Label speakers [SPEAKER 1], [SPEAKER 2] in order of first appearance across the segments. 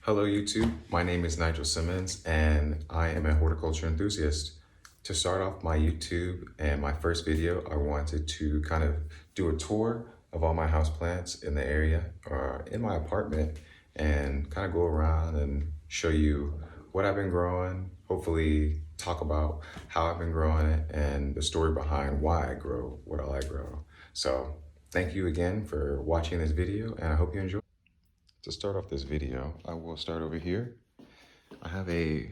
[SPEAKER 1] Hello YouTube, my name is Nigel Simmons and I am a horticulture enthusiast. To start off my YouTube and my first video, I wanted to kind of do a tour of all my houseplants in the area or in my apartment and kind of go around and show you what I've been growing, hopefully talk about how I've been growing it and the story behind why I grow what I grow. So thank you again for watching this video and I hope you enjoy. To start off this video, I will start over here. I have a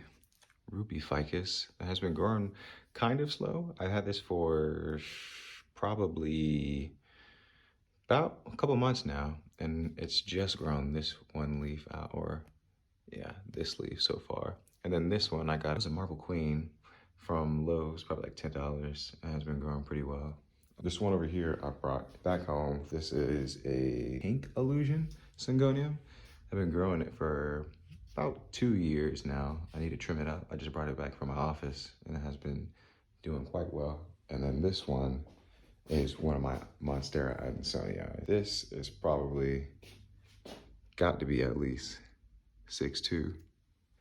[SPEAKER 1] ruby ficus that has been growing kind of slow. I've had this for probably about a couple months now, and it's just grown this one leaf out, or yeah, this leaf so far. And then this one I got was a Marble Queen from Lowe's, probably like $10. It has been growing pretty well. This one over here I brought back home. This is a pink illusion syngonium. I've been growing it for about 2 years now. I need to trim it up. I just brought it back from my office and it has been doing quite well. And then this one is one of my Monstera Adansonii. This is probably got to be at least 6'2".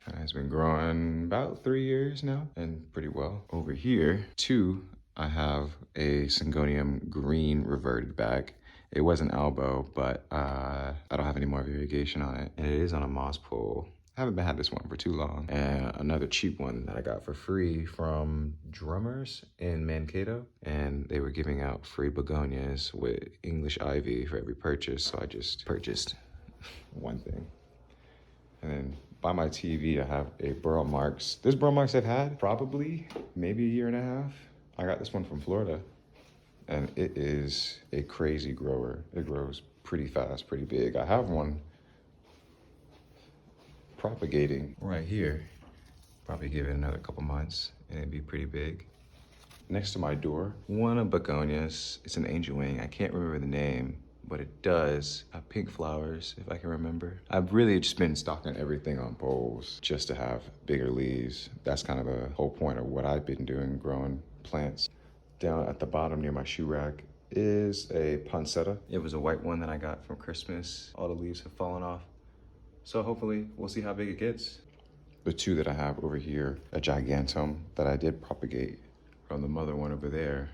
[SPEAKER 1] It has been growing about 3 years now and pretty well. Over here, too, I have a Syngonium green reverted back. It was an elbow, but I don't have any more variegation on it. And it is on a moss pole. I haven't had this one for too long. And another cheap one that I got for free from Drummers in Mankato. And they were giving out free begonias with English ivy for every purchase. So I just purchased one thing. And then by my TV, I have a Burl Marx. This Burl Marx I've had probably maybe a year and a half. I got this one from Florida. And it is a crazy grower. It grows pretty fast, pretty big. I have one propagating right here. Probably give it another couple months and it'd be pretty big. Next to my door, one of begonias. It's an angel wing. I can't remember the name, but it does have pink flowers, if I can remember. I've really just been stocking everything on poles just to have bigger leaves. That's kind of the whole point of what I've been doing, growing plants. Down at the bottom near my shoe rack is a poinsettia. It was a white one that I got from Christmas. All the leaves have fallen off. So hopefully we'll see how big it gets. The two that I have over here, a gigantum that I did propagate from the mother one over there,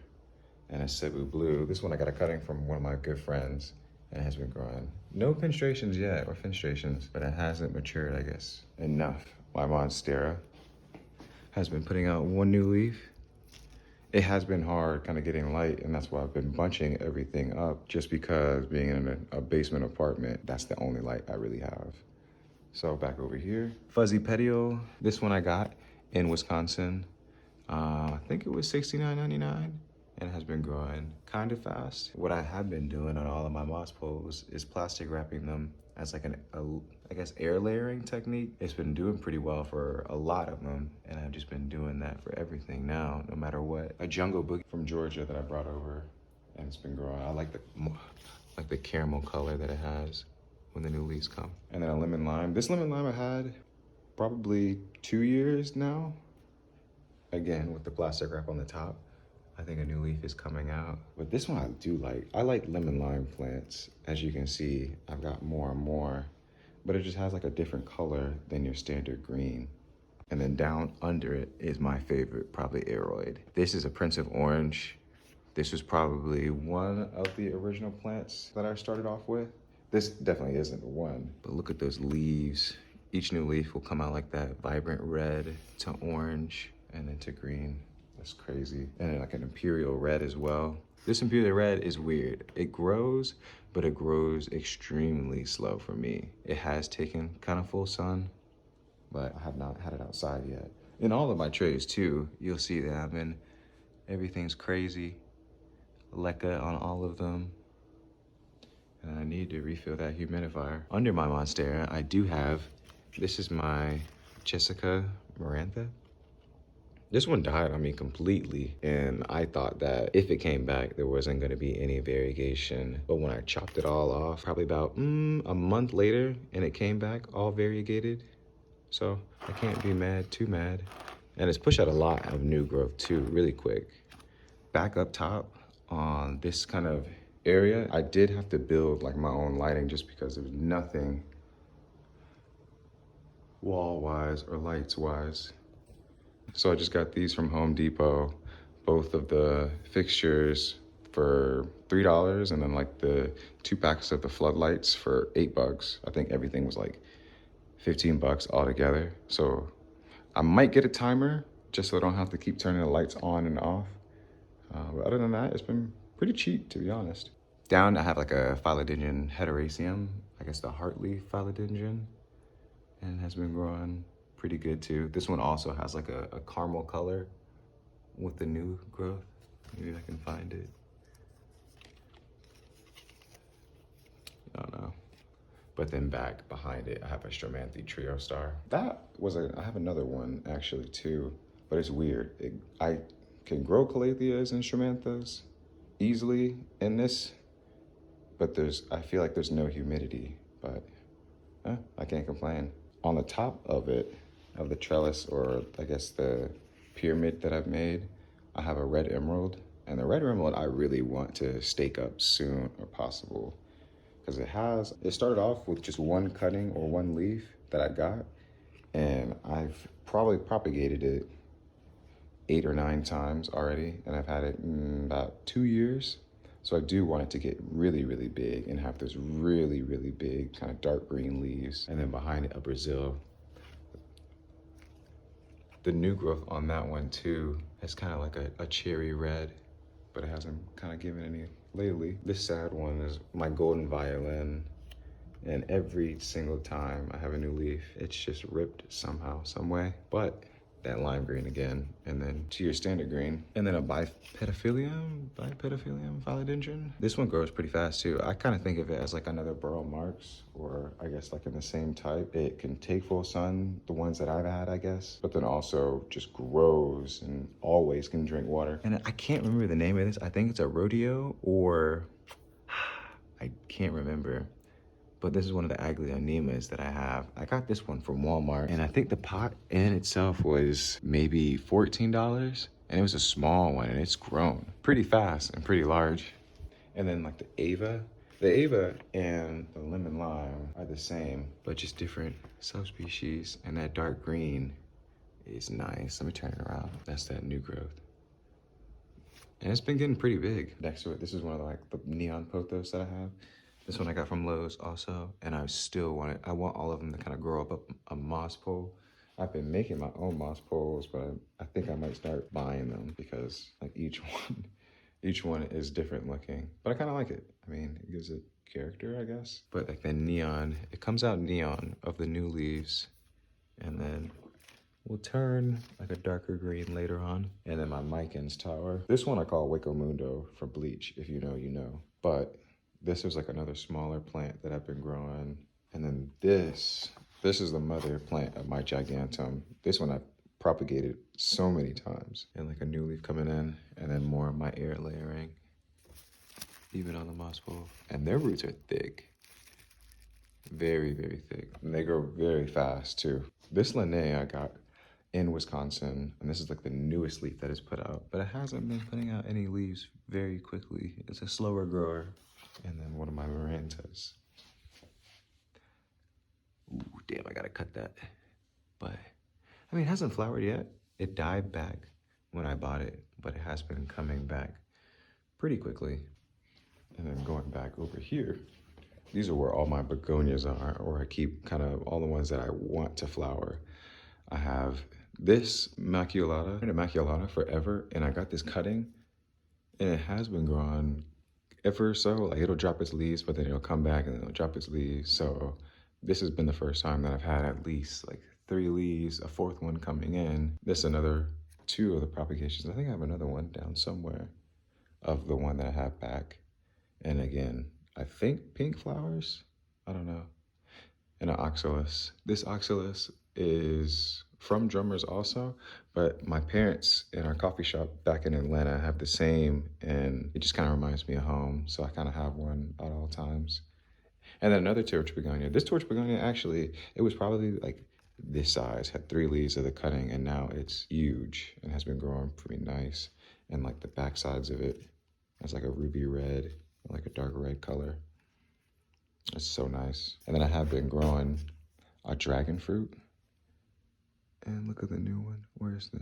[SPEAKER 1] and a Cebu blue. This one I got a cutting from one of my good friends and it has been growing. No fenestrations yet, or fenestrations, but it hasn't matured, I guess, enough. My Monstera has been putting out one new leaf. It has been hard kind of getting light, and that's why I've been bunching everything up, just because being in a basement apartment, that's the only light I really have. So back over here, Fuzzy Petiole. This one I got in Wisconsin. I think it was $69.99, and it has been growing kind of fast. What I have been doing on all of my moss poles is plastic wrapping them as like I guess air layering technique. It's been doing pretty well for a lot of them, and I've just been doing that for everything now, no matter what. A Jungle Boogie from Georgia that I brought over, and it's been growing. I like the caramel color that it has when the new leaves come. And then a lemon lime. This lemon lime I had probably 2 years now. Again, with the plastic wrap on the top. I think a new leaf is coming out. But this one I do like. I like lemon lime plants. As you can see, I've got more and more, but it just has like a different color than your standard green. And then down under it is my favorite, probably Aroid. This is a Prince of Orange. This was probably one of the original plants that I started off with. This definitely isn't the one, but look at those leaves. Each new leaf will come out like that vibrant red to orange and then to green. That's crazy. And then like an imperial red as well. This imperial red is weird. It grows, but it grows extremely slow for me. It has taken kind of full sun, but I have not had it outside yet. In all of my trays too, you'll see that everything's crazy. Leca on all of them. And I need to refill that humidifier. Under my Monstera, I do have, this is my Jessica Marantha. This one died on me completely, and I thought that if it came back, there wasn't gonna be any variegation. But when I chopped it all off, probably about a month later, and it came back all variegated. So I can't be too mad. And it's pushed out a lot of new growth too, really quick. Back up top on this kind of area, I did have to build like my own lighting just because there was nothing wall-wise or lights-wise. So I just got these from Home Depot, both of the fixtures for $3, and then like the 2 packs of the floodlights for $8. I think everything was like 15 bucks altogether. So I might get a timer just so I don't have to keep turning the lights on and off. But other than that, it's been pretty cheap, to be honest. Down, I have like a Philodendron Heteroecium, I guess the heartleaf Philodendron, and it has been growing pretty good too. This one also has like a caramel color with the new growth. Maybe I can find it. I don't know. But then back behind it, I have a Stromanthe Trio Star. I have another one actually too, but it's weird. I can grow calatheas and Stromanthus easily in this, but I feel like there's no humidity, but I can't complain. On the top of it, of the trellis, or I guess the pyramid that I've made, I have a red emerald, and the red emerald I really want to stake up soon or possible, because it started off with just one cutting or one leaf that I got, and I've probably propagated it 8 or 9 times already, and I've had it in about 2 years. So I do want it to get really, really big and have those really, really big kind of dark green leaves. And then behind it, a Brazil. The new growth on that one too is kind of like a cherry red, but it hasn't kind of given any lately. This sad one is my golden violin. And every single time I have a new leaf, it's just ripped somehow, some way. But that lime green again, and then to your standard green, and then a bipediphylium philodendron. This one grows pretty fast too. I kind of think of it as like another Burl Marx, or I guess like in the same type. It can take full sun, the ones that I've had, I guess, but then also just grows and always can drink water. And I can't remember the name of this. I think it's a rodeo, or I can't remember. But this is one of the Aglaonemas that I have. I got this one from Walmart, and I think the pot in itself was maybe $14, and it was a small one, and it's grown pretty fast and pretty large. And then like the Ava and the lemon lime are the same, but just different subspecies, and that dark green is nice. Let me turn it around. That's that new growth. And it's been getting pretty big. Next to it, this is one of the neon pothos that I have. This one I got from Lowe's also, and I want all of them to kind of grow up a moss pole. I've been making my own moss poles, but I think I might start buying them, because like each one is different looking. But I kind of like it. I mean, it gives it character, I guess. But like the neon, it comes out neon of the new leaves, and then will turn like a darker green later on. And then my Micans tower. This one I call Waco Mundo for bleach. If you know, you know. But this is like another smaller plant that I've been growing. And then this is the mother plant of my gigantum. This one I've propagated so many times. And like a new leaf coming in, and then more of my air layering, even on the moss pole. And their roots are thick. Very, very thick. And they grow very fast too. This Linnaea I got in Wisconsin, and this is like the newest leaf that is put out, but it hasn't been putting out any leaves very quickly. It's a slower grower. And then one of my Marantas. Ooh, damn, I gotta cut that. But, I mean, it hasn't flowered yet. It died back when I bought it, but it has been coming back pretty quickly. And then going back over here, these are where all my begonias are, or I keep kind of all the ones that I want to flower. I have this Immaculata forever, and I got this cutting, and it has been growing ever so. Like, it'll drop its leaves, but then it'll come back and then it'll drop its leaves. So this has been the first time that I've had at least like 3 leaves, a 4th one coming in. This is another 2 of the propagations. I think I have another one down somewhere of the one that I have back. And again, I think pink flowers, I don't know. And an oxalis. This oxalis is from Drummers also, but my parents in our coffee shop back in Atlanta have the same, and it just kind of reminds me of home. So I kind of have one at all times. And then another torch begonia. This torch begonia, actually, it was probably like this size, had 3 leaves of the cutting, and now it's huge and has been growing pretty nice. And like the back sides of it, it's like a ruby red, like a dark red color. It's so nice. And then I have been growing a dragon fruit. And look at the new one. Where's the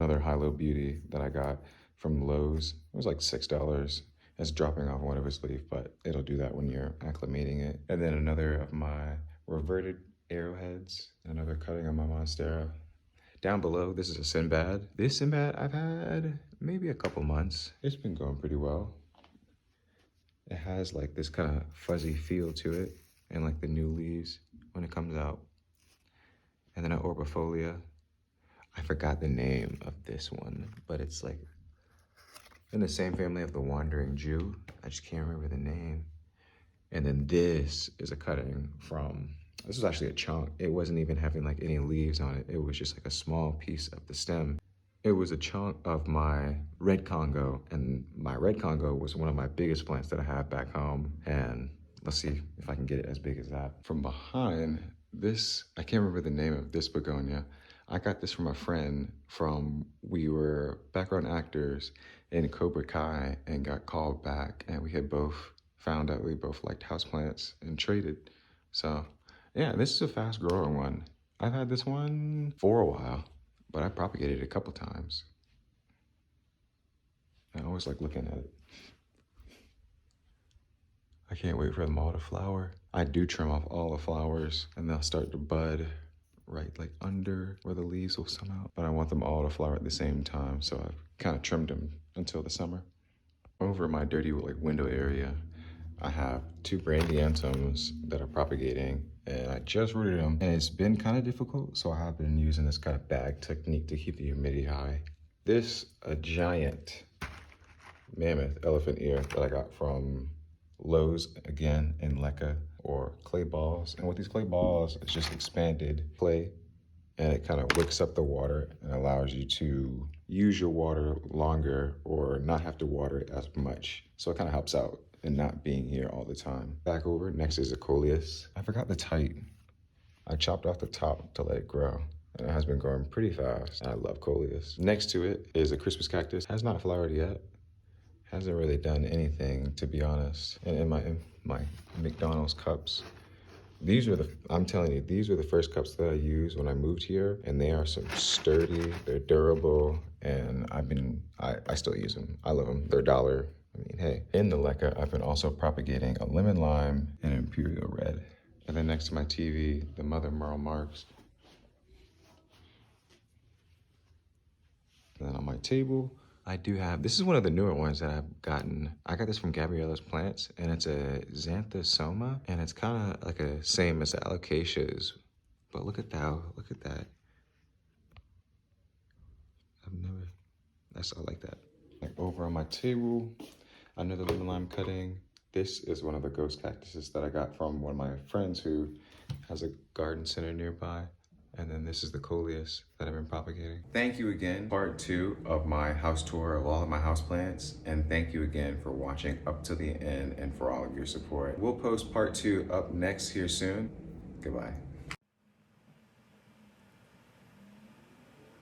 [SPEAKER 1] another High-Low Beauty that I got from Lowe's? It was like $6. It's dropping off one of its leaf, but it'll do that when you're acclimating it. And then another of my reverted arrowheads, another cutting on my Monstera. Down below, this is a Sinbad. This Sinbad I've had maybe a couple months. It's been going pretty well. It has like this kind of fuzzy feel to it and like the new leaves when it comes out. And then an Orbifolia. I forgot the name of this one, but it's like in the same family of the Wandering Jew. I just can't remember the name. And then this is a cutting from, this is actually a chunk. It wasn't even having like any leaves on it. It was just like a small piece of the stem. It was a chunk of my red Congo, and my red Congo was one of my biggest plants that I have back home. And let's see if I can get it as big as that. From behind this, I can't remember the name of this begonia. I got this from a friend from, we were background actors in Cobra Kai and got called back, and we had both found out we both liked houseplants and traded. So yeah, this is a fast growing one. I've had this one for a while, but I propagated it a couple times. I always like looking at it. I can't wait for them all to flower. I do trim off all the flowers and they'll start to bud right like under where the leaves will come out. But I want them all to flower at the same time, so I've kind of trimmed them until the summer. Over my dirty like window area, I have 2 Brandianthums that are propagating, and I just rooted them, and it's been kind of difficult, so I have been using this kind of bag technique to keep the humidity high. This, a giant mammoth elephant ear that I got from Lowe's, again, in Leca, or clay balls. And with these clay balls, it's just expanded clay, and it kind of wicks up the water and allows you to use your water longer or not have to water it as much. So it kind of helps out in not being here all the time. Back over, next is a Coleus. I forgot the type. I chopped off the top to let it grow, and it has been growing pretty fast. I love Coleus. Next to it is a Christmas cactus. Has not flowered yet. Hasn't really done anything, to be honest. And in my McDonald's cups, these are I'm telling you, these were the first cups that I used when I moved here, and they are some sturdy, they're durable, and I still use them. I love them, they're $1. I mean, hey. In the Leca, I've been also propagating a lemon lime and an imperial red. And then next to my TV, the Mother Merle Marks. And then on my table, I do have, this is one of the newer ones that I've gotten. I got this from Gabriella's Plants, and it's a Xanthosoma, and it's kind of like a same as the alocasias, but look at that, I like that. Like over on my table, another lemon lime cutting. This is one of the ghost cactuses that I got from one of my friends who has a garden center nearby. And then this is the Coleus that I've been propagating. Thank you again. Part 2 of my house tour of all of my houseplants. And thank you again for watching up to the end and for all of your support. We'll post part 2 up next here soon. Goodbye.